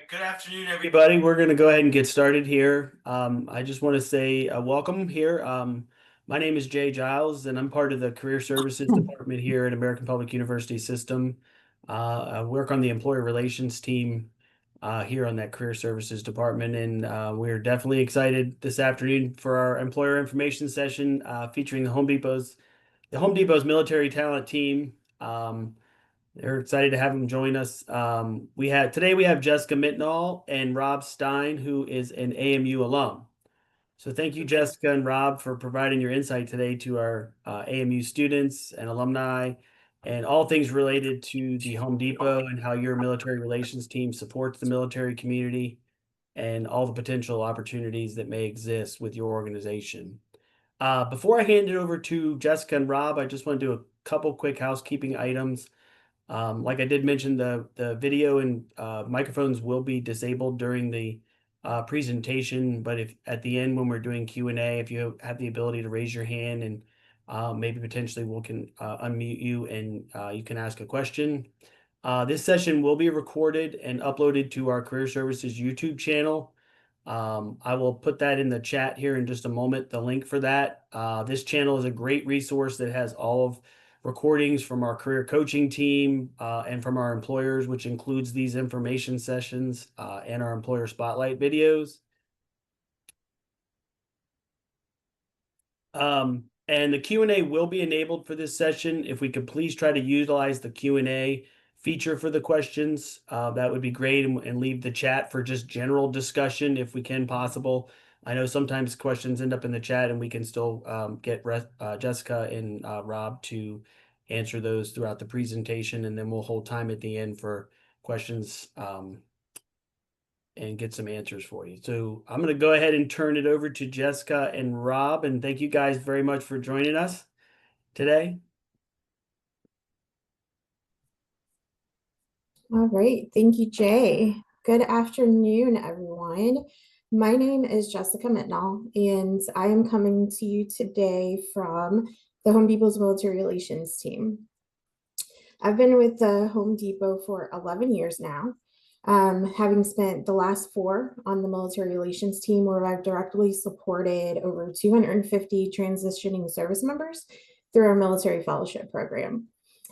Good afternoon, everybody. We're going to go ahead and get started here. I just want to say welcome here. My name is Giles, and I'm part of the Career Services Department here at American Public University System. I work on the Employer Relations team here on that Career Services Department, and we're definitely excited this afternoon for our employer information session featuring the Home Depot's military talent team. They're excited to have them join us. Today we have Jessica Mitnall and Rob Stein, who is an AMU alum. So thank you, Jessica and Rob, for providing your insight today to our AMU students and alumni and all things related to the Home Depot and how your military relations team supports the military community and all the potential opportunities that may exist with your organization. Before I hand it over to Jessica and Rob, I just want to do a couple quick housekeeping items. Like I did mention, the video and microphones will be disabled during the presentation, but if at the end when we're doing Q&A, if you have the ability to raise your hand and maybe potentially we can unmute you and you can ask a question. This session will be recorded and uploaded to our Career Services YouTube channel. I will put that in the chat here in just a moment, the link for that. This channel is a great resource that has all of recordings from our career coaching team and from our employers, which includes these information sessions and our employer spotlight videos. And the Q&A will be enabled for this session. If we could please try to utilize the Q&A feature for the questions, that would be great, and leave the chat for just general discussion if we can possible. I know sometimes questions end up in the chat and we can still get Jessica and Rob to answer those throughout the presentation, and then we'll hold time at the end for questions and get some answers for you. So I'm going to go ahead and turn it over to Jessica and Rob, and thank you guys very much for joining us today. All right, thank you, Jay. Good afternoon, everyone. My name is Jessica Mitnall, and I am coming to you today from the Home Depot's Military Relations team. I've been with the Home Depot for 11 years now, having spent the last 4 on the Military Relations team, where I've directly supported over 250 transitioning service members through our military fellowship program.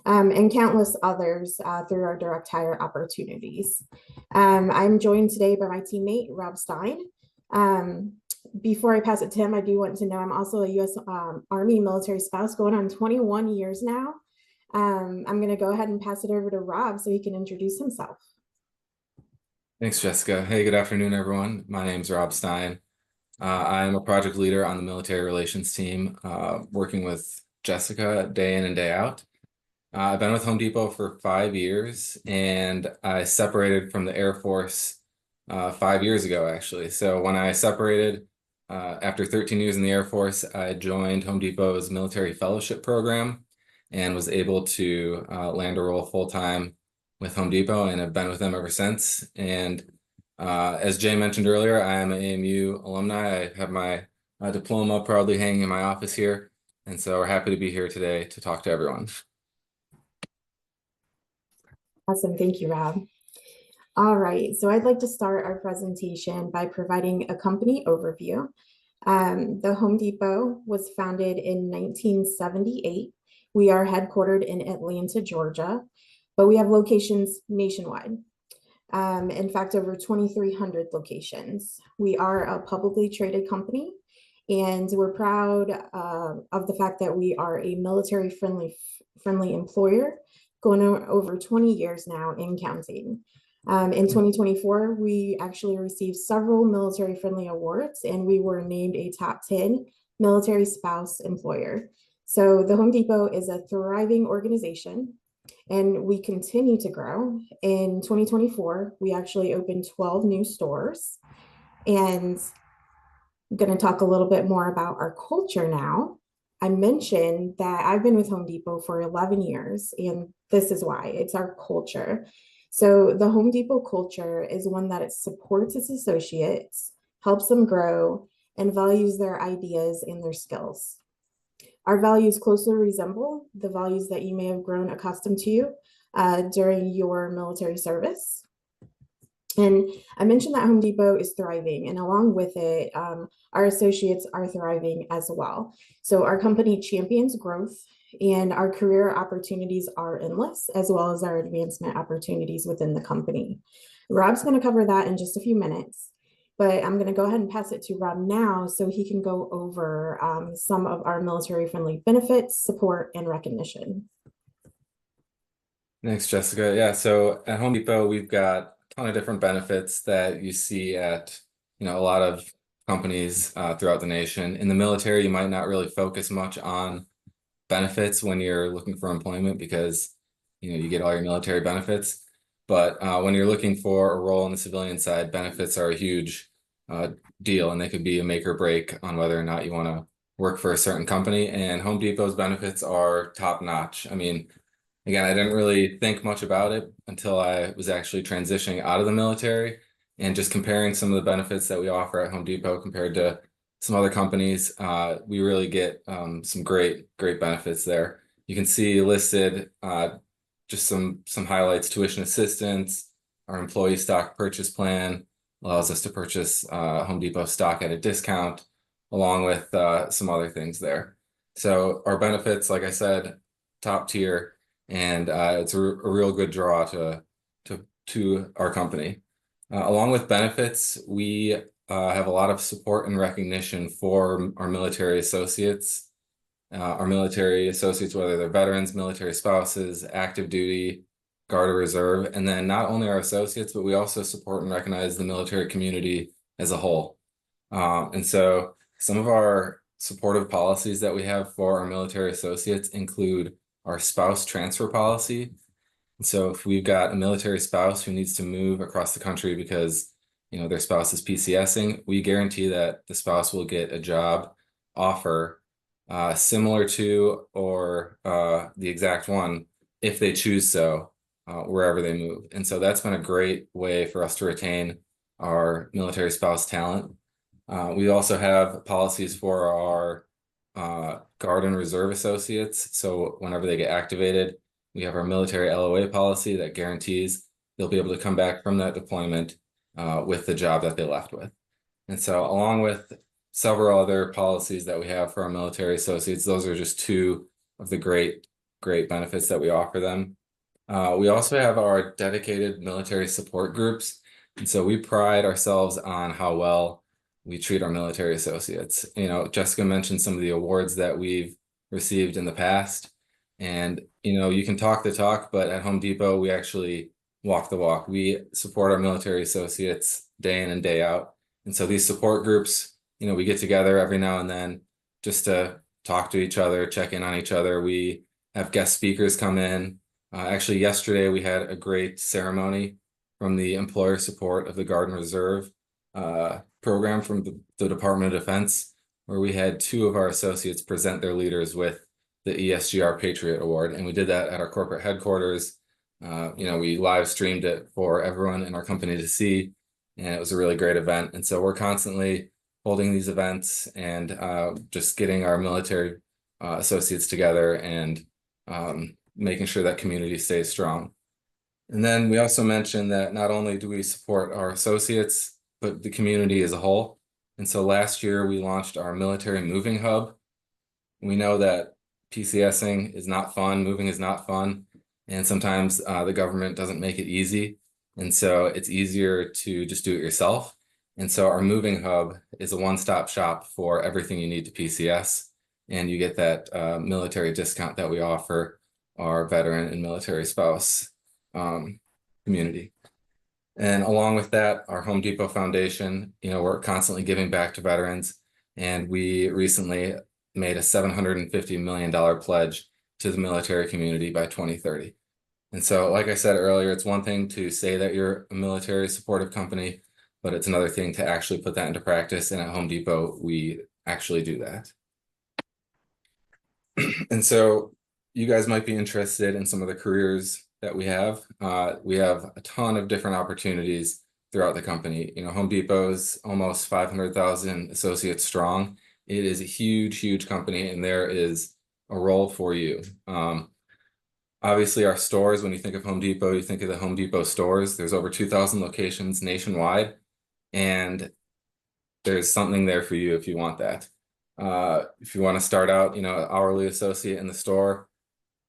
And countless others through our direct hire opportunities. I'm joined today by my teammate, Rob Stein. Before I pass it to him, I do want to know I'm also a U.S. Army military spouse going on 21 years now. I'm going to go ahead and pass it over to Rob so he can introduce himself. Thanks, Jessica. Hey, good afternoon, everyone. My name is Rob Stein. I'm a project leader on the military relations team, working with Jessica day in and day out. I've been with Home Depot for 5 years, and I separated from the Air Force 5 years ago, actually. So when I separated, after 13 years in the Air Force, I joined Home Depot's military fellowship program and was able to land a role full-time with Home Depot, and have been with them ever since. And as Jay mentioned earlier, I am an AMU alumni. I have my diploma proudly hanging in my office here, and so we're happy to be here today to talk to everyone. Awesome, thank you, Rob. All right, so I'd like to start our presentation by providing a company overview. The Home Depot was founded in 1978. We are headquartered in Atlanta, Georgia, but we have locations nationwide. In fact, over 2,300 locations. We are a publicly traded company, and we're proud of the fact that we are a military-friendly employer, going on over 20 years now and counting. In 2024, we actually received several military-friendly awards, and we were named a top 10 military spouse employer. So the Home Depot is a thriving organization, and we continue to grow. In 2024, we actually opened 12 new stores, and I'm going to talk a little bit more about our culture now. I mentioned that I've been with Home Depot for 11 years, and this is why. It's our culture. So the Home Depot culture is one that it supports its associates, helps them grow, and values their ideas and their skills. Our values closely resemble the values that you may have grown accustomed to during your military service. And I mentioned that Home Depot is thriving, and along with it, our associates are thriving as well. So our company champions growth, and our career opportunities are endless, as well as our advancement opportunities within the company. Rob's going to cover that in just a few minutes, but I'm going to go ahead and pass it to Rob now so he can go over some of our military-friendly benefits, support, and recognition. Thanks, Jessica. Yeah, so at Home Depot, we've got a ton of different benefits that you see at, a lot of companies throughout the nation. In the military, you might not really focus much on benefits when you're looking for employment because, you get all your military benefits. But when you're looking for a role on the civilian side, benefits are a huge deal, and they could be a make or break on whether or not you want to work for a certain company. And Home Depot's benefits are top notch. I mean, again, I didn't really think much about it until I was actually transitioning out of the military and just comparing some of the benefits that we offer at Home Depot compared to some other companies. We really get some great benefits there. You can see listed just some highlights: tuition assistance, our employee stock purchase plan allows us to purchase Home Depot stock at a discount, along with some other things there. So our benefits, like I said, top tier. And it's a real good draw to our company. Along with benefits, we have a lot of support and recognition for our military associates. Whether they're veterans, military spouses, active duty, Guard or Reserve, and then not only our associates, but we also support and recognize the military community as a whole. And so some of our supportive policies that we have for our military associates include our spouse transfer policy. And so if we've got a military spouse who needs to move across the country because their spouse is PCSing, we guarantee that the spouse will get a job offer similar to or the exact one if they choose so wherever they move. And so that's been a great way for us to retain our military spouse talent. We also have policies for our Guard and Reserve associates. So whenever they get activated, we have our military LOA policy that guarantees they'll be able to come back from that deployment with the job that they left with. And so along with several other policies that we have for our military associates, those are just two of the great benefits that we offer them. We also have our dedicated military support groups. And so we pride ourselves on how well we treat our military associates. Jessica mentioned some of the awards that we've received in the past. And, you can talk the talk, but at Home Depot, we actually walk the walk. We support our military associates day in and day out. And so these support groups, we get together every now and then just to talk to each other, check in on each other. We have guest speakers come in. Actually, yesterday we had a great ceremony from the employer support of the Guard and Reserve program from the Department of Defense, where we had two of our associates present their leaders with the ESGR Patriot Award. And we did that at our corporate headquarters. We live streamed it for everyone in our company to see, and it was a really great event. And so we're constantly holding these events and just getting our military associates together and making sure that community stays strong. And then we also mentioned that not only do we support our associates, but the community as a whole. And so last year we launched our military moving hub. We know that PCSing is not fun, moving is not fun, and sometimes the government doesn't make it easy. And so it's easier to just do it yourself. And so our moving hub is a one-stop shop for everything you need to PCS. And you get that military discount that we offer our veteran and military spouse community. And along with that, our Home Depot Foundation, we're constantly giving back to veterans. And we recently made a $750 million pledge to the military community by 2030. And so, like I said earlier, it's one thing to say that you're a military supportive company, but it's another thing to actually put that into practice. And at Home Depot, we actually do that. And so you guys might be interested in some of the careers that we have. We have a ton of different opportunities throughout the company. Home Depot's almost 500,000 associates strong. It is a huge company, and there is a role for you. Obviously, our stores, when you think of Home Depot, you think of the Home Depot stores. There's over 2,000 locations nationwide, and there's something there for you if you want that. If you want to start out, hourly associate in the store,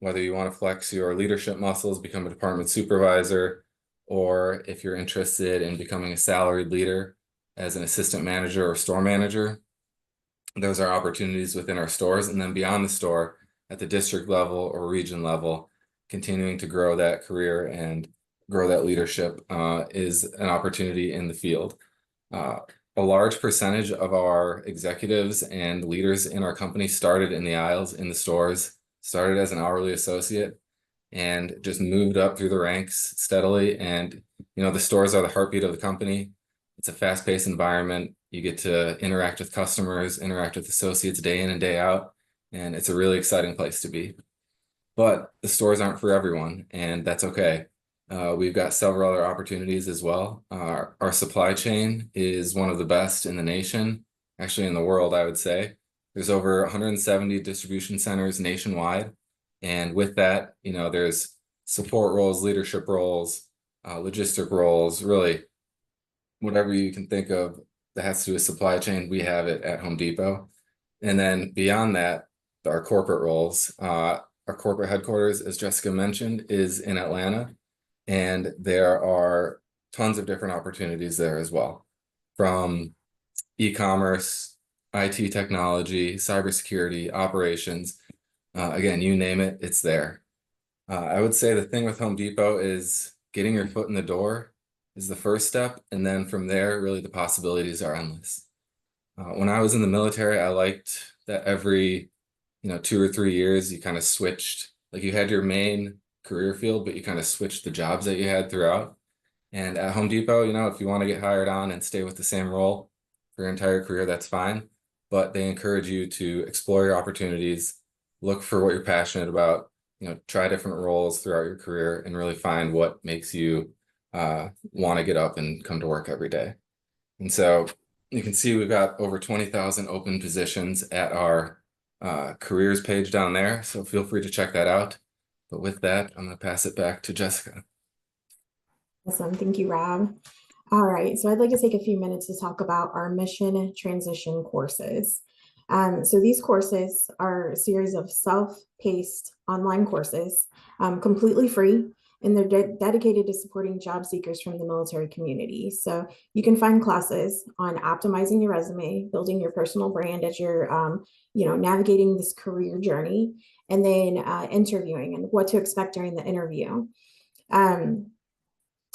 whether you want to flex your leadership muscles, become a department supervisor, or if you're interested in becoming a salaried leader as an assistant manager or store manager, those are opportunities within our stores. And then beyond the store, at the district level or region level, continuing to grow that career and grow that leadership is an opportunity in the field. A large percentage of our executives and leaders in our company started in the aisles in the stores, started as an hourly associate, and just moved up through the ranks steadily. And the stores are the heartbeat of the company. It's a fast-paced environment. You get to interact with customers, interact with associates day in and day out, and it's a really exciting place to be. But the stores aren't for everyone, and that's okay. We've got several other opportunities as well. Our supply chain is one of the best in the nation, actually in the world, I would say. There's over 170 distribution centers nationwide. And with that, there's support roles, leadership roles, logistic roles, really whatever you can think of that has to do with supply chain, we have it at Home Depot. And then beyond that, our corporate roles, our corporate headquarters, as Jessica mentioned, is in Atlanta. And there are tons of different opportunities there as well, from e-commerce, IT technology, cybersecurity, operations. Again, you name it, it's there. I would say the thing with Home Depot is getting your foot in the door is the first step. And then from there, really the possibilities are endless. When I was in the military, I liked that every 2 or 3 years, you kind of switched, like you had your main career field, but you kind of switched the jobs that you had throughout. And at Home Depot, if you want to get hired on and stay with the same role for your entire career, that's fine. But they encourage you to explore your opportunities, look for what you're passionate about, try different roles throughout your career and really find what makes you want to get up and come to work every day. And so you can see we've got over 20,000 open positions at our careers page down there. So feel free to check that out. But with that, I'm going to pass it back to Jessica. Awesome. Thank you, Rob. All right. So I'd like to take a few minutes to talk about our mission transition courses. So these courses are a series of self-paced online courses, completely free, and they're dedicated to supporting job seekers from the military community. So you can find classes on optimizing your resume, building your personal brand as you're, navigating this career journey, and then interviewing and what to expect during the interview.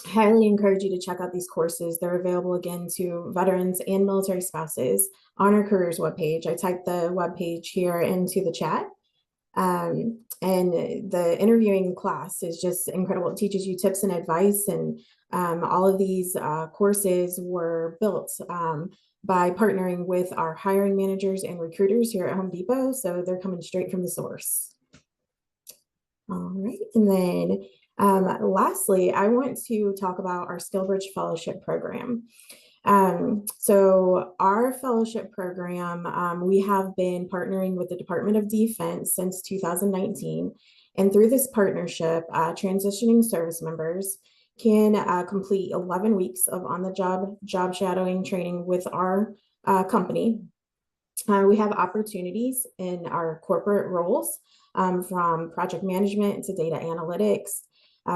Highly encourage you to check out these courses. They're available again to veterans and military spouses on our careers webpage. I typed the webpage here into the chat. And the interviewing class is just incredible. It teaches you tips and advice, and all of these courses were built by partnering with our hiring managers and recruiters here at Home Depot. So they're coming straight from the source. All right, and then lastly, I want to talk about our SkillBridge Fellowship Program. So our fellowship program, we have been partnering with the Department of Defense since 2019. And through this partnership, transitioning service members can complete 11 weeks of on-the-job shadowing training with our company. We have opportunities in our corporate roles, from project management to data analytics,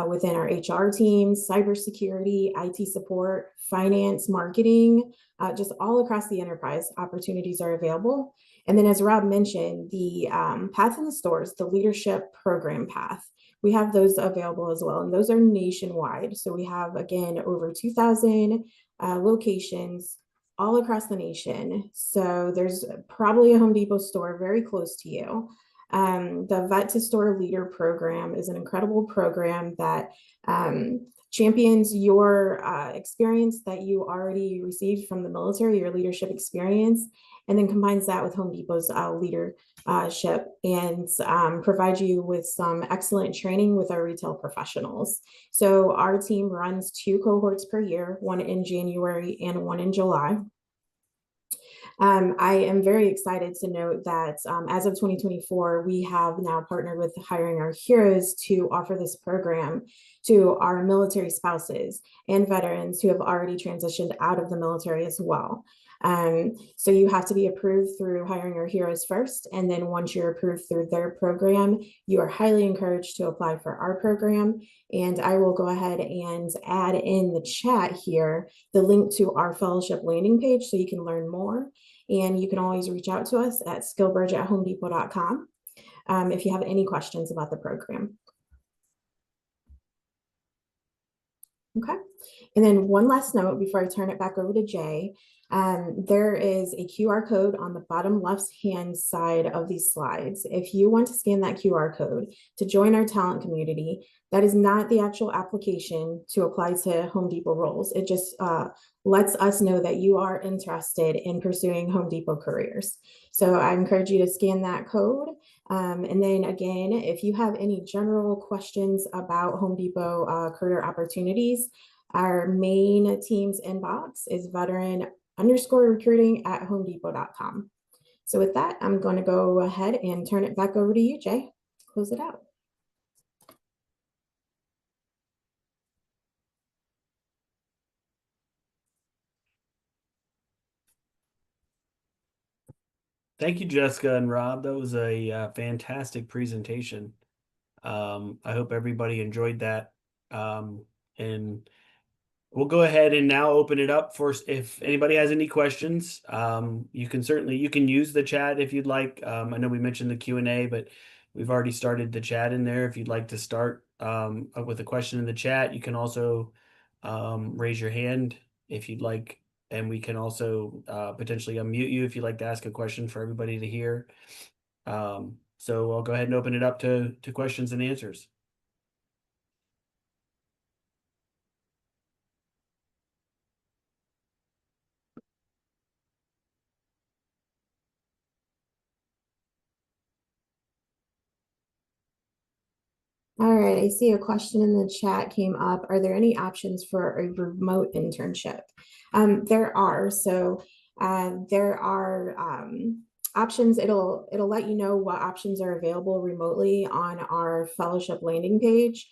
within our HR teams, cybersecurity, IT support, finance, marketing, just all across the enterprise, opportunities are available. And then as Rob mentioned, the path in the stores, the leadership program path, we have those available as well. And those are nationwide. So we have, again, over 2,000 locations all across the nation. So there's probably a Home Depot store very close to you. The Vet to Store Leader program is an incredible program that champions your experience that you already received from the military, your leadership experience, and then combines that with Home Depot's leadership and provides you with some excellent training with our retail professionals. So our team runs 2 cohorts per year, one in January and one in July. I am very excited to note that as of 2024, we have now partnered with Hiring Our Heroes to offer this program to our military spouses and veterans who have already transitioned out of the military as well. So you have to be approved through Hiring Our Heroes first, and then once you're approved through their program, you are highly encouraged to apply for our program. And I will go ahead and add in the chat here the link to our fellowship landing page so you can learn more. And you can always reach out to us at skillbridge@homedepot.com if you have any questions about the program. Okay. And then one last note before I turn it back over to Jay. There is a QR code on the bottom left-hand side of these slides. If you want to scan that QR code to join our talent community, that is not the actual application to apply to Home Depot roles. It just lets us know that you are interested in pursuing Home Depot careers. So I encourage you to scan that code. And then again, if you have any general questions about Home Depot career opportunities, our main team's inbox is veteran_recruiting@homedepot.com. So with that, I'm going to go ahead and turn it back over to you, Jay. Close it out. Thank you, Jessica and Rob. That was a fantastic presentation. I hope everybody enjoyed that. And we'll go ahead and now open it up for if anybody has any questions. You can use the chat if you'd like. I know we mentioned the Q&A, but we've already started the chat in there. If you'd like to start with a question in the chat, you can also raise your hand if you'd like, and we can also potentially unmute you if you'd like to ask a question for everybody to hear. So I'll go ahead and open it up to questions and answers. All right, I see a question in the chat came up. Are there any options for a remote internship? There are. So there are options. It'll let you know what options are available remotely on our fellowship landing page.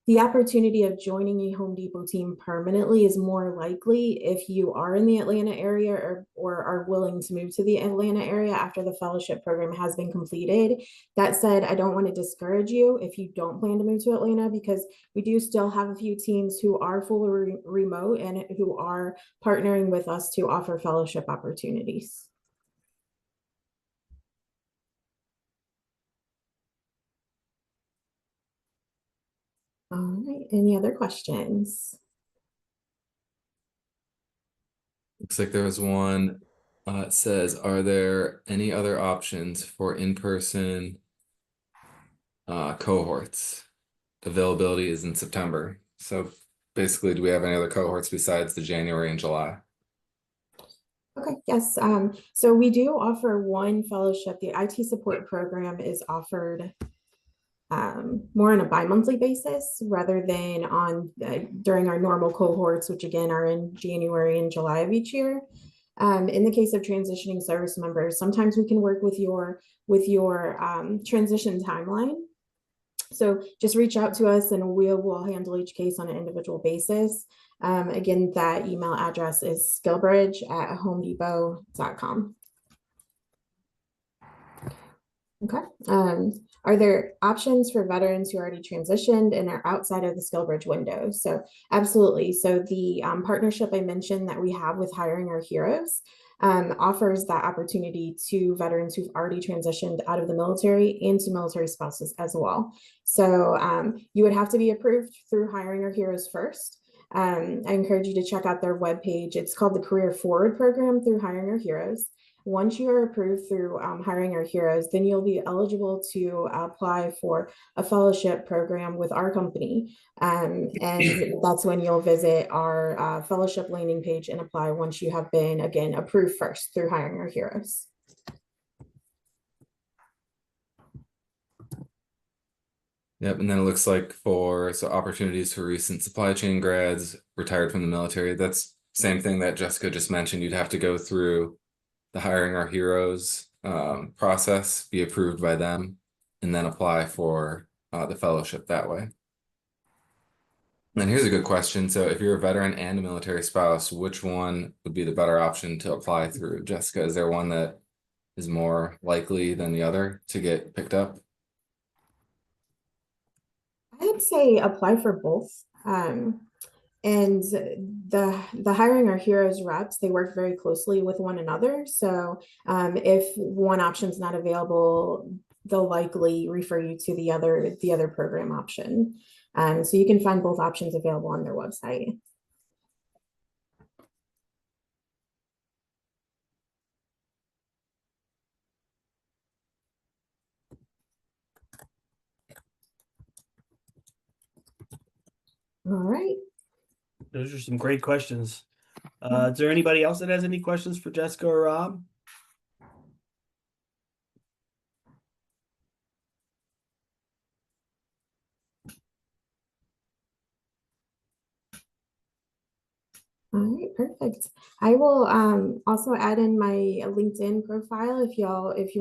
The opportunity of joining a Home Depot team permanently is more likely if you are in the Atlanta area or are willing to move to the Atlanta area after the fellowship program has been completed. That said, I don't want to discourage you if you don't plan to move to Atlanta, because we do still have a few teams who are fully remote and who are partnering with us to offer fellowship opportunities. All right, any other questions? Looks like there was one. It says, are there any other options for in-person cohorts? Availability is in September. So basically, do we have any other cohorts besides the January and July? Okay, yes. So we do offer one fellowship. The IT support program is offered more on a bi-monthly basis rather than on during our normal cohorts, which again are in January and July of each year. In the case of transitioning service members, sometimes we can work with your transition timeline. So just reach out to us and we will handle each case on an individual basis. Again, that email address is skillbridge@homedepot.com. Okay. Are there options for veterans who already transitioned and are outside of the SkillBridge window? So absolutely. So the partnership I mentioned that we have with Hiring Our Heroes offers that opportunity to veterans who've already transitioned out of the military and to military spouses as well. So you would have to be approved through Hiring Our Heroes first. I encourage you to check out their webpage. It's called the Career Forward Program through Hiring Our Heroes. Once you are approved through Hiring Our Heroes, then you'll be eligible to apply for a fellowship program with our company. And that's when you'll visit our fellowship landing page and apply once you have been, again, approved first through Hiring Our Heroes. Yep, and then it looks like so opportunities for recent supply chain grads retired from the military. That's same thing that Jessica just mentioned. You'd have to go through the Hiring Our Heroes process, be approved by them, and then apply for the fellowship that way. And here's a good question. So if you're a veteran and a military spouse, which one would be the better option to apply through? Jessica, is there one that is more likely than the other to get picked up? I would say apply for both. And the Hiring Our Heroes reps, they work very closely with one another. So if one option is not available, they'll likely refer you to the other program option. So you can find both options available on their website. All right. Those are some great questions. Is there anybody else that has any questions for Jessica or Rob? All right, perfect. I will also add in my LinkedIn profile if you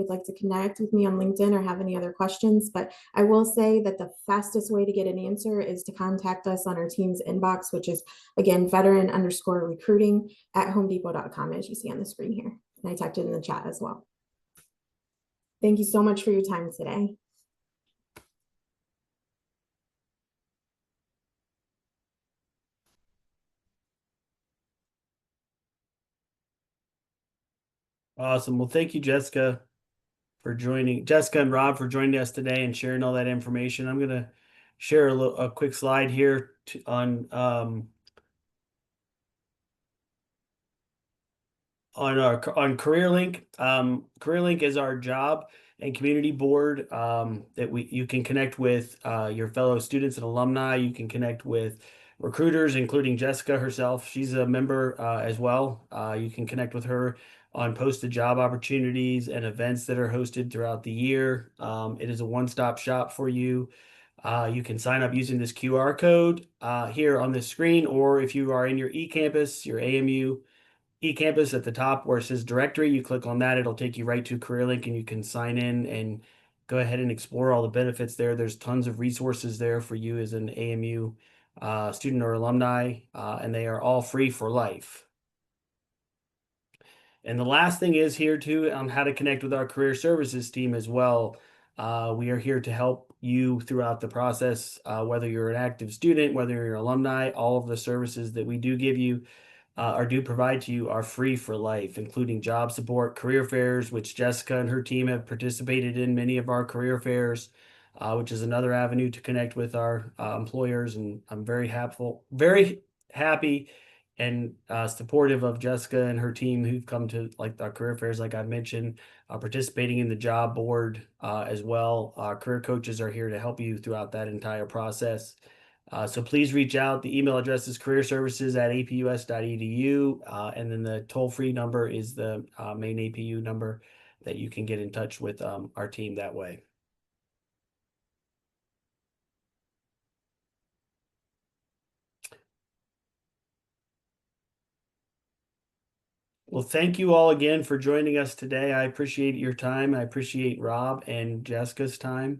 would like to connect with me on LinkedIn or have any other questions. But I will say that the fastest way to get an answer is to contact us on our team's inbox, which is again veteran_recruiting@homedepot.com, as you see on the screen here. And I typed it in the chat as well. Thank you so much for your time today. Awesome. Well, thank you, Jessica and Rob for joining us today and sharing all that information. I'm going to share a quick slide here on CareerLink. CareerLink is our job and community board that you can connect with your fellow students and alumni. You can connect with recruiters, including Jessica herself. She's a member as well. You can connect with her on posted job opportunities and events that are hosted throughout the year. It is a one-stop shop for you. You can sign up using this QR code here on the screen, or if you are in your eCampus, your AMU eCampus at the top where it says directory, you click on that, it'll take you right to CareerLink and you can sign in and go ahead and explore all the benefits there. There's tons of resources there for you as an AMU student or alumni, and they are all free for life. And the last thing is here too on how to connect with our career services team as well. We are here to help you throughout the process, whether you're an active student, whether you're an alumni, all of the services that we do give you or do provide to you are free for life, including job support, career fairs, which Jessica and her team have participated in many of our career fairs, which is another avenue to connect with our employers. And I'm very happy and supportive of Jessica and her team who've come to like our career fairs, like I mentioned, participating in the job board as well. Career coaches are here to help you throughout that entire process. So please reach out. The email address is careerservices@apus.edu. And then the toll-free number is the main APU number that you can get in touch with our team that way. Well, thank you all again for joining us today. I appreciate your time. I appreciate Rob and Jessica's time.